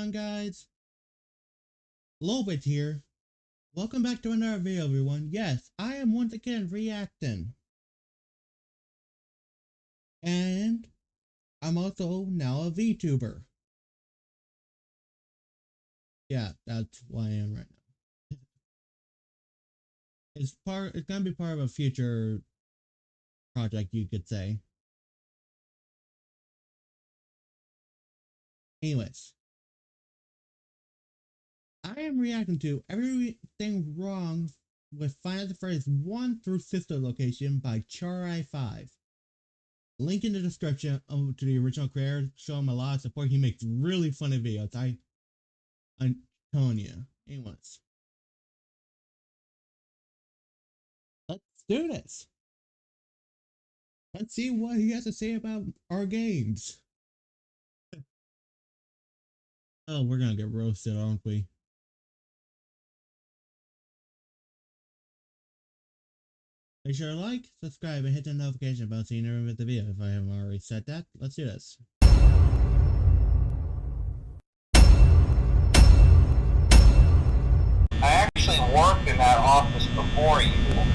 on, guys? Lolbit here. Welcome back to another video, everyone. Yes, I am once again reacting. And I'm also now a VTuber. Yeah, that's what I am right now. It's gonna be part of a future project, you could say. Anyways, I am reacting to everything wrong with Final Fantasy 1 through Sister Location by Charai5. Link in the description to the original creator. Show him a lot of support. He makes really funny videos. I'm telling you. Anyways, let's do this. Let's see what he has to say about our games. Oh, we're gonna get roasted, aren't we? Make sure to like, subscribe, and hit the notification bell so you never miss the video. If I haven't already said that, let's do this. I actually worked in that office before you.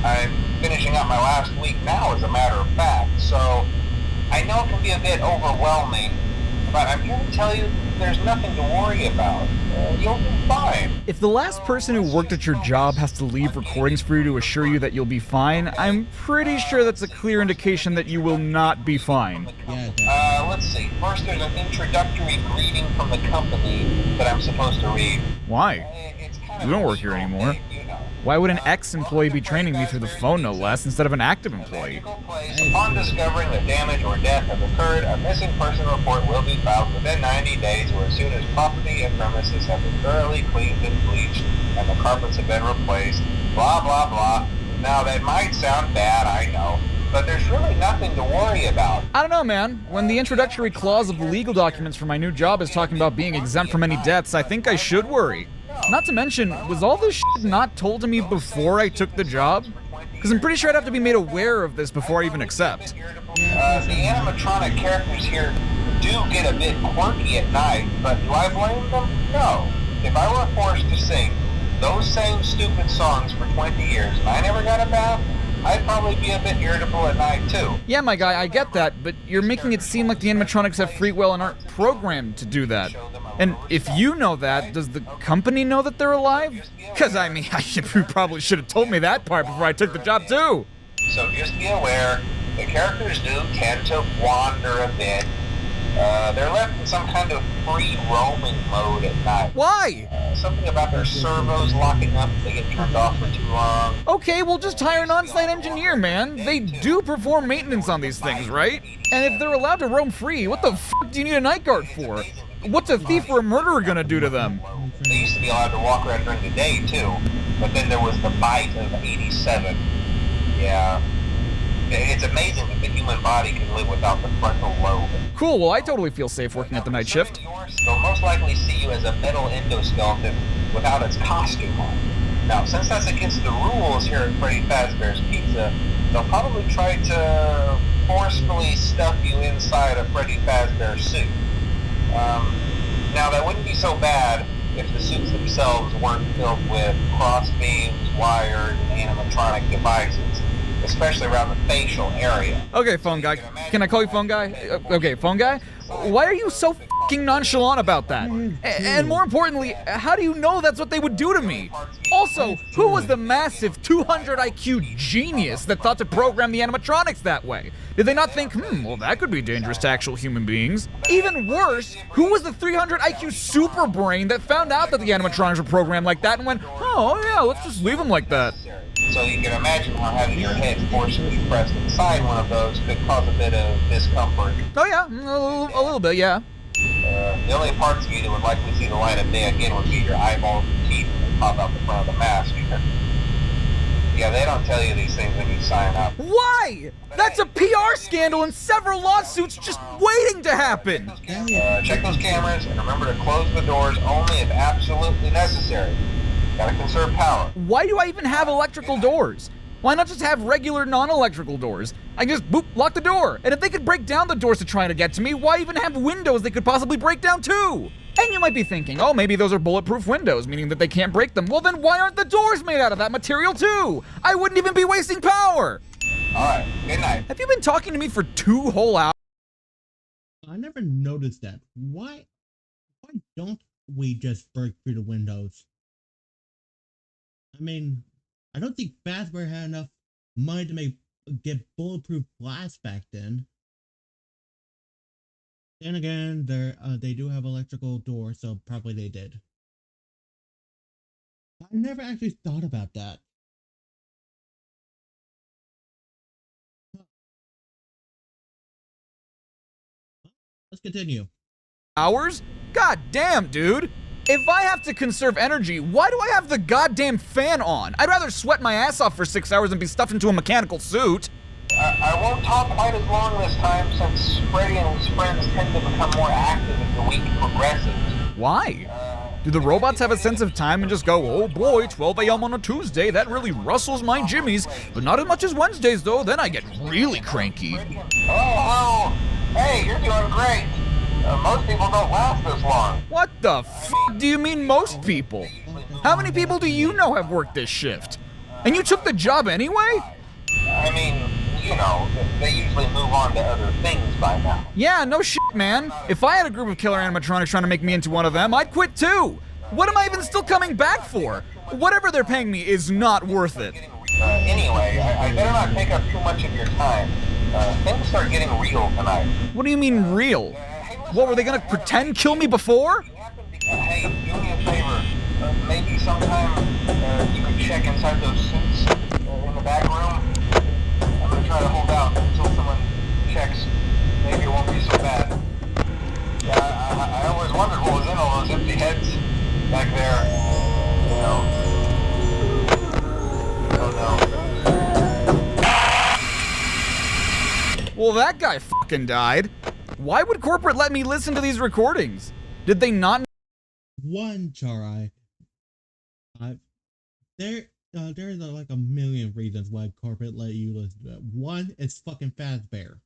I'm finishing up my last week now, as a matter of fact, so I know it can be a bit overwhelming, but I'm here to tell you there's nothing to worry about. You'll be fine. If the last person who worked at your job has to leave recordings for you to assure you that you'll be fine, I'm pretty sure that's a clear indication that you will not be fine. Let's see. First, there's an introductory greeting from the company that I'm supposed to read. Why? You don't work here anymore. Why would an ex-employee be training me through the phone, no less, instead of an active employee? Upon discovering that damage or death have occurred, a missing person report will be filed within 90 days or as soon as property and premises have been thoroughly cleaned and bleached and the carpets have been replaced, blah, blah, blah. Now, that might sound bad, I know, but there's really nothing to worry about. I don't know, man. When the introductory clause of the legal documents for my new job is talking about being exempt from any debts, I think I should worry. Not to mention, was all this shit not told to me before I took the job? Because I'm pretty sure I'd have to be made aware of this before I even accept. The animatronic characters here do get a bit quirky at night, but do I blame them? No. If I were forced to sing those same stupid songs for 20 years and I never got a bath, I'd probably be a bit irritable at night too. Yeah, my guy, I get that, but you're making it seem like the animatronics have free will and aren't programmed to do that. And if you know that, does the company know that they're alive? Because, I mean, you probably should have told me that part before I took the job, too. So just be aware, the characters do tend to wander a bit. They're left in some kind of free roaming mode at night. Why? Something about their servos locking up if they get turned off for too long. Okay, we'll just hire an on-site engineer, man. They do perform maintenance on these things, right? And if they're allowed to roam free, what the f*** do you need a night guard for? What's a thief or a murderer gonna do to them? They used to be allowed to walk around during the day, too. But then there was the bite of 87. Yeah. It's amazing that the human body can live without the frontal lobe. Cool, well I totally feel safe working at the night shift. They'll most likely see you as a metal endoskeleton without its costume on. Now, since that's against the rules here at Freddy Fazbear's Pizza, they'll probably try to forcefully stuff you inside a Freddy Fazbear suit. Now, that wouldn't be so bad if the suits themselves weren't filled with cross beams, wires, and animatronic devices, especially around the facial area. Okay, phone guy. Can I call you phone guy? Okay, phone guy? Why are you so f***ing nonchalant about that? And more importantly, how do you know that's what they would do to me? Also, who was the massive 200 IQ genius that thought to program the animatronics that way? Did they not think, well, that could be dangerous to actual human beings? Even worse, who was the 300 IQ super brain that found out that the animatronics were programmed like that and went, oh yeah, let's just leave them like that? So you can imagine how having your head forcibly pressed inside one of those could cause a bit of discomfort. Oh yeah, a little bit, yeah. The only parts of you that would likely see the light of day again would be your eyeballs and teeth that pop out the front of the mask. Yeah, they don't tell you these things when you sign up. Why? That's a PR scandal and several lawsuits just waiting to happen. Check those cameras and remember to close the doors only if absolutely necessary. Gotta conserve power. Why do I even have electrical doors? Why not just have regular non-electrical doors? I can just boop, lock the door. And if they could break down the doors to try to get to me, why even have windows they could possibly break down too? And you might be thinking, oh, maybe those are bulletproof windows, meaning that they can't break them. Well, then why aren't the doors made out of that material too? I wouldn't even be wasting power. Alright, good night. Have you been talking to me for 2 whole hours? I never noticed that. Why don't we just break through the windows? I mean, I don't think Fazbear had enough money to get bulletproof glass back then. Then again, they do have electrical doors, so probably they did. I never actually thought about that. Let's continue. Hours? God damn, dude. If I have to conserve energy, why do I have the goddamn fan on? I'd rather sweat my ass off for 6 hours than be stuffed into a mechanical suit. I won't talk quite as long this time since Freddy and his friends tend to become more active as the week progresses. Why? Do the robots have a sense of time and just go, oh boy, 12 a.m. on a Tuesday, that really rustles my jimmies, but not as much as Wednesdays though, then I get really cranky. Oh, hey, you're doing great. Most people don't last this long. What the f*** do you mean most people? How many people do you know have worked this shift? And you took the job anyway? I mean, you know, they usually move on to other things by now. Yeah, no shit, man. If I had a group of killer animatronics trying to make me into one of them, I'd quit too. What am I even still coming back for? Whatever they're paying me is not worth it. Anyway, I better not take up too much of your time. Things start getting real tonight. What do you mean real? What, were they gonna pretend kill me before? Hey, do me a favor. Maybe sometime you could check inside those suits in the back room. I'm gonna try to hold out until someone checks. Maybe it won't be so bad. Yeah, I always wondered what was in all those empty heads back there. You know. Oh no. Well, that guy fucking died. Why would corporate let me listen to these recordings? Did they not? One, Charai. There's like a million reasons why corporate let you listen to it. One, it's fucking Fazbear.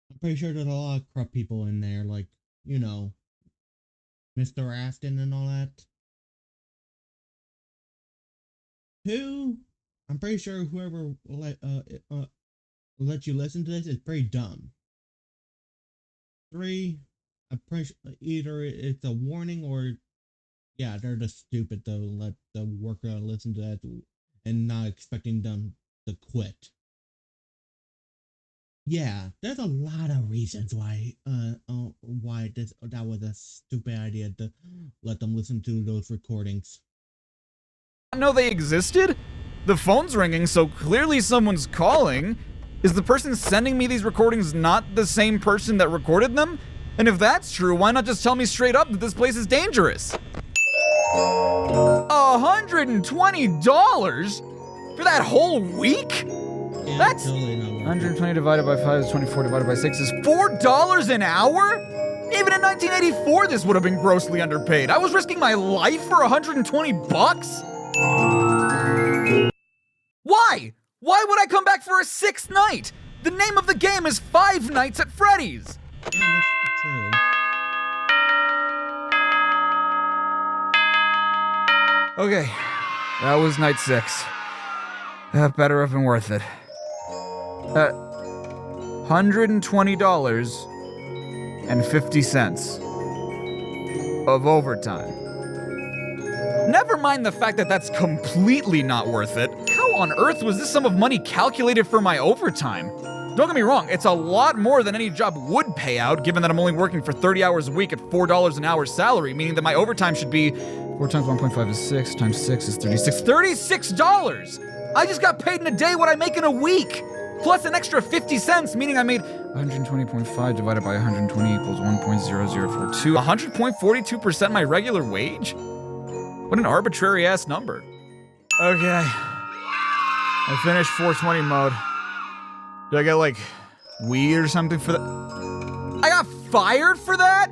I'm pretty sure there's a lot of corrupt people in there, like, you know, Mr. Aston and all that. Two, I'm pretty sure whoever let you listen to this is pretty dumb. 3, I'm pretty sure either it's a warning or, yeah, they're just stupid to let the worker listen to that and not expecting them to quit. Yeah, there's a lot of reasons why that was a stupid idea to let them listen to those recordings. Know they existed? The phone's ringing, so clearly someone's calling. Is the person sending me these recordings not the same person that recorded them? And if that's true, why not just tell me straight up that this place is dangerous? $120 for that whole week? Yeah, That's totally not worth it. 120 divided by 5 is 24 divided by 6 is $4 an hour? Even in 1984, this would have been grossly underpaid. I was risking my life for 120 bucks? Why? Why would I come back for a 6th night? The name of the game is 5 Nights at Freddy's. Yeah, that's true. Okay, that was night 6. That better have been worth it. $120.50 of overtime. Never mind the fact that that's completely not worth it. How on earth was this sum of money calculated for my overtime? Don't get me wrong, it's a lot more than any job would pay out, given that I'm only working for 30 hours a week at $4 an hour salary, meaning that my overtime should be 4 times 1.5 is 6, times 6 is 36. $36! I just got paid in a day what I make in a week! Plus an extra 50 cents, meaning I made 120.5 divided by 120 equals 1.0042. 100.42% my regular wage? What an arbitrary-ass number. Okay. I finished 420 mode. Did I get, like, weed or something for that? I got fired for that?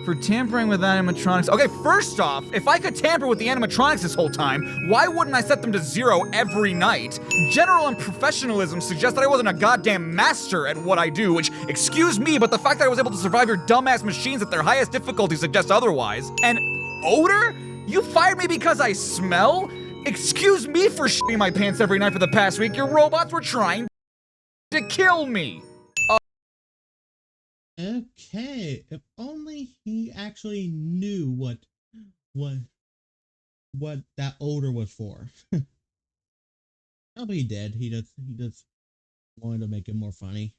for tampering with animatronics. Okay, first off, if I could tamper with the animatronics this whole time, why wouldn't I set them to 0 every night? General unprofessionalism suggests that I wasn't a goddamn master at what I do, which, excuse me, but the fact that I was able to survive your dumbass machines at their highest difficulty suggests otherwise. And odor? You fired me because I smell? Excuse me for shitting my pants every night for the past week. Your robots were trying to kill me. Okay, if only he actually knew what that odor was for. Probably he did. He just wanted to make it more funny.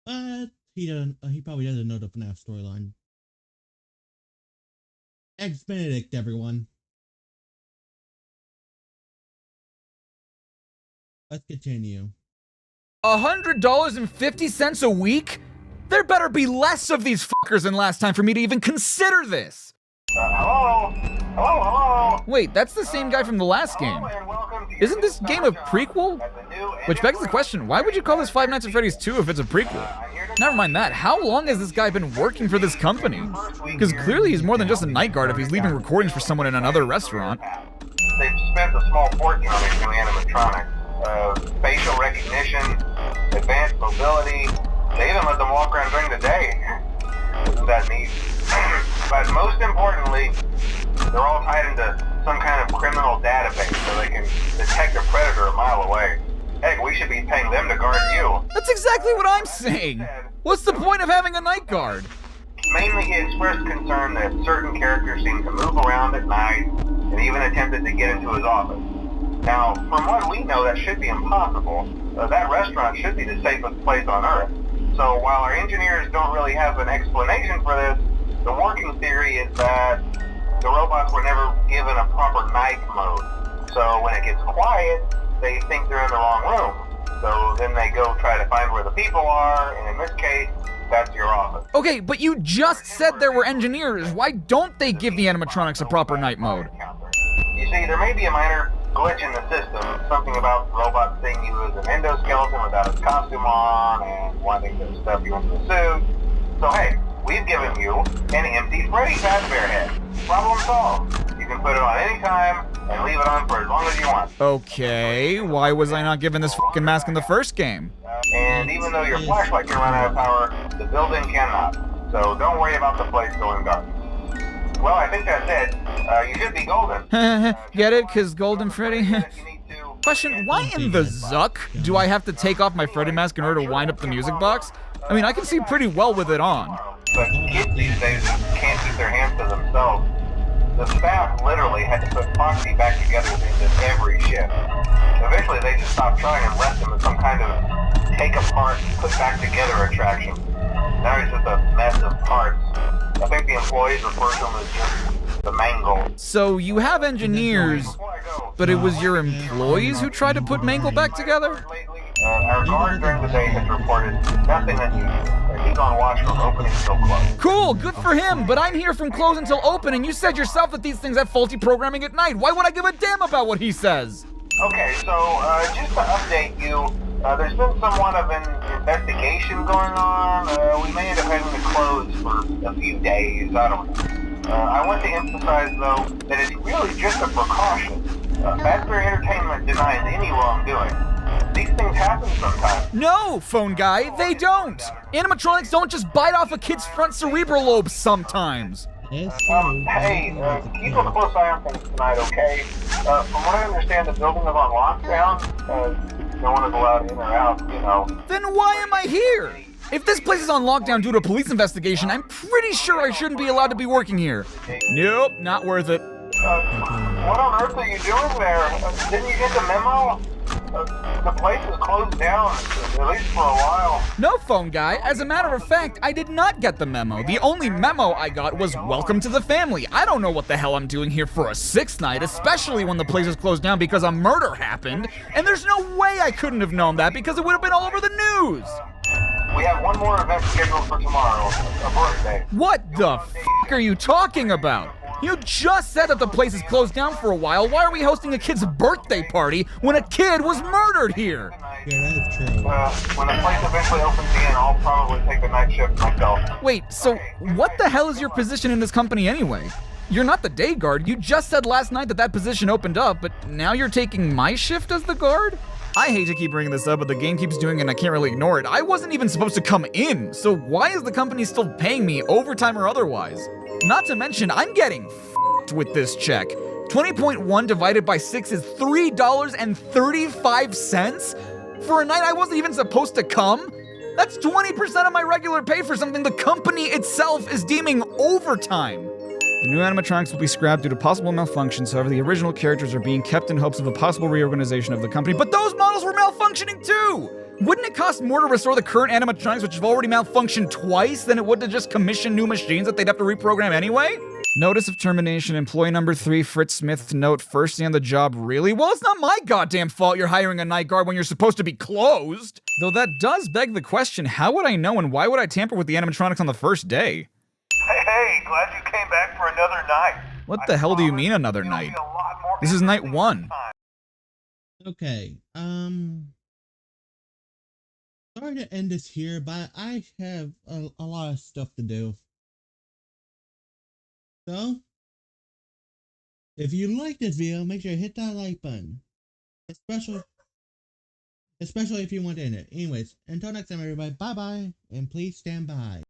But he probably doesn't know the FNAF storyline. Ex-Benedict, everyone. Let's continue. $100.50 a week? There better be less of these fuckers than last time for me to even consider this. Hello? Wait, that's the same guy from the last game. Isn't this game a prequel? Which begs the question, why would you call this Five Nights at Freddy's 2 if it's a prequel? Never mind that, how long has this guy been working for this company? Because clearly he's more than just a night guard if he's leaving recordings for someone in another restaurant. They've spent a small fortune on these new animatronics. Facial recognition, advanced mobility. They even let them walk around during the day. Isn't that neat? But most importantly, they're all tied into some kind of criminal database so they can detect a predator a mile away. Heck, we should be paying them to guard you. That's exactly what I'm saying. What's the point of having a night guard? Mainly, he expressed concern that certain characters seem to move around at night and even attempted to get into his office. Now, from what we know, that should be impossible. That restaurant should be the safest place on Earth. So while our engineers don't really have an explanation for this, the working theory is that the robots were never given a proper night mode. So when it gets quiet, they think they're in the wrong room. So then they go try to find where the people are, and in this case, that's your office. Okay, but you just said there were engineers. Why don't they give the animatronics a proper night mode? You see, there may be a minor glitch in the system, something about robots seeing you as an endoskeleton without its costume on and wanting to stuff you into the suit. So hey, we've given you an empty Freddy Fazbear head. Problem solved. You can put it on any time and leave it on for as long as you want. Okay, why was I not given this fucking mask in the first game? And even though your flashlight can run out of power, the building cannot. So don't worry about the place going dark. Well, I think that's it. You should be golden. Get it? 'Cause Golden Freddy? Question, why in the Zuck do I have to take off my Freddy mask in order to wind up the music box? I mean, I can see pretty well with it on. But kids these days can't keep their hands to themselves. The staff literally had to put Foxy back together into every shift. Eventually, they just stopped trying and left him as some kind of take apart, put back together attraction. Now he's just a mess of parts. I think the employees refer to him as just the Mangle. So you have engineers, but it was your employees who tried to put Mangle back together? Our guard during the day has reported nothing unusual, and he's on watch from opening till close. Cool, good for him, but I'm here from close until open, and you said yourself that these things have faulty programming at night. Why would I give a damn about what he says? Okay, so just to update you, there's been somewhat of an investigation going on. We may end up having to close for a few days, I don't know. I want to emphasize, though, that it's really just a precaution. Fazbear Entertainment denies any wrongdoing. These things happen sometimes. No, phone guy, they don't. Animatronics don't just bite off a kid's front cerebral lobe sometimes. Hey, keep a close eye on things tonight, okay? From what I understand, the building is on lockdown. No one is allowed in or out, you know. Then why am I here? If this place is on lockdown due to a police investigation, I'm pretty sure I shouldn't be allowed to be working here. Nope, not worth it. What on earth are you doing there? Didn't you get the memo? The place is closed down, at least for a while. No, phone guy. As a matter of fact, I did not get the memo. The only memo I got was welcome to the family. I don't know what the hell I'm doing here for a sixth night, especially when the place is closed down because a murder happened. And there's no way I couldn't have known that because it would have been all over the news. We have one more event scheduled for tomorrow, a birthday. What the f*** are you talking about? You just said that the place is closed down for a while. Why are we hosting a kid's birthday party when a kid was murdered here? Yeah, that is true. When the place eventually opens again, I'll probably take the night shift myself. Wait, so what the hell is your position in this company anyway? You're not the day guard. You just said last night that position opened up, but now you're taking my shift as the guard? I hate to keep bringing this up, but the game keeps doing it and I can't really ignore it. I wasn't even supposed to come in, so why is the company still paying me overtime or otherwise? Not to mention, I'm getting f***ed with this check. 20.1 divided by 6 is $3.35? For a night I wasn't even supposed to come? That's 20% of my regular pay for something the company itself is deeming overtime. The new animatronics will be scrapped due to possible malfunctions, however the original characters are being kept in hopes of a possible reorganization of the company, but those models were malfunctioning too! Wouldn't it cost more to restore the current animatronics which have already malfunctioned twice than it would to just commission new machines that they'd have to reprogram anyway? Notice of termination, employee number 3, Fritz Smith, to note, first day on the job, really? Well, it's not my goddamn fault you're hiring a night guard when you're supposed to be closed! Though that does beg the question, how would I know and why would I tamper with the animatronics on the first day? Hey, glad you came back for another night. What the hell do you mean another night? This is night 1. Okay, sorry to end this here, but I have a lot of stuff to do. So, if you like this video, make sure to hit that like button. Especially if you want to end it. Anyways, until next time everybody, bye bye, and please stand by.